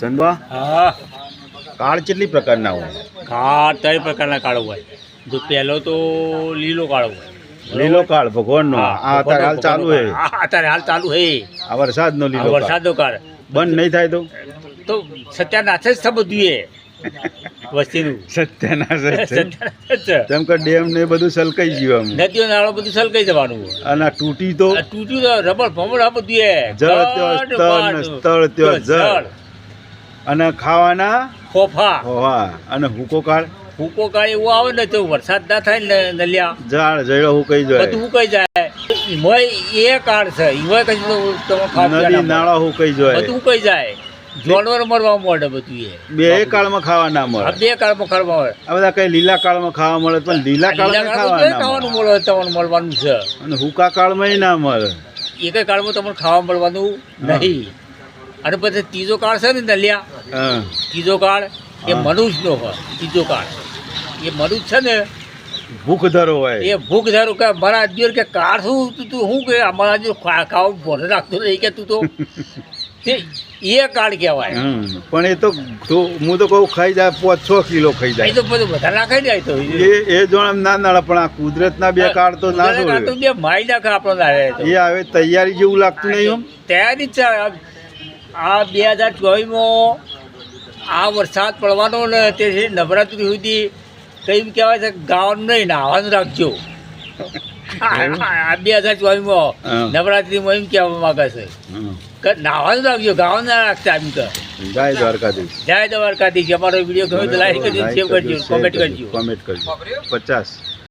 ચંદવા હા કાળ કેટલી પ્રકારના હોય? કાળ 3 પ્રકારના કાળો હોય. જો પહેલો તો લીલો કાળો હોય. લીલો કાળ ભગવાનનો આ અત્યારે હાલ ચાલુ હે. અત્યારે હાલ ચાલુ હે. આ વરસાદનો આ લીલો કાળ વરસાદનો કાળ બંધ નહીં થાય તો સત્યાનાશ જ થવું જોઈએ વસ્તીનું. સત્યનાશ જ છે. સત્યાનાશ જ. જેમ કે ડેમ ને બધું સલકાઈ ગયું આમ. નદીઓ નાળો બધું સલકાઈ જવાનું. અને આ તૂટી તો આ તૂટ્યું તો રબર ભમર આ બધું એ જળ ત્યો સ્થળ ને સ્થળ ત્યો જળ. અને ખાવાના ખોફા હોવા અને હુકો કાળ ભૂકો કાળ એવું આવે ને તો વરસાદ ના થાય ને નલિયા ઝાડ જળો હુકાઈ જાય, બધું ઉકાઈ જાય. એમાંય એ કાળ છે એમાંય કઈ તમે નદી નાળા હુકાઈ જાય, બધું ઉકાઈ જાય. જાનવર મરવા મળે બધું એ બે કાળમાં ખાવા ના મળે. આ 2 કાળમાં ખાવા મળે. આ બધા કઈ લીલા કાળમાં ખાવા મળે પણ લીલા કાળમાં ખાવા ના મળે. ખાવાનું મળે તમને મળવાનું છે અને હુકા કાળમાં ના મળે. એક કાળમાં તમને ખાવા મળવાનું નહીં. અને પછી ત્રીજો કાળ છે ને નલિયા, હા ત્રીજો કાળ એ મનુષ્યનો હોય. ત્રીજો કાળ એ મનુષ્ય છે ને ભૂખ ધરો હોય. એ ભૂખ ધારું કે મારા દિયર કે કાળ શું તું શું કે અમારા જો ખાવા ભોરે રાખતો નહીં કે તું તો એ કાળ કહેવાય. પણ એ તો હું તો કહું ખાઈ જાય 5-6 કિલો ખાઈ એ જાય. તો બધું બધા નાખાઈ જાય. તો એ જોણ ના નડે પણ આ કુદરતના 2 કાળ તો ના જોડે. તો બે માઈ નાખે આપણને. એ હવે તૈયારી જેવું લાગતું નહીં એમ. તૈયારી જ છે. આ 2024માં આ વરસાદ પડવાનો ને તે નવરાત્રી સુધી કઈ કહેવાય છે ગાવાનું નહીં નાવાનું રાખજો. આ 2024માં નવરાત્રીમાં એમ કહેવા માંગે છે કે નાવાનું રાખજો, ગાવાનું ના રાખતા. એમ તો જય દ્વારકાધીશ. જય દ્વારકાધીશ. અમારો વિડીયો ગમે તો લાઈક કરજો, શેર કરજો, કોમેન્ટ કરજો. કોમેન્ટ કરજો. 50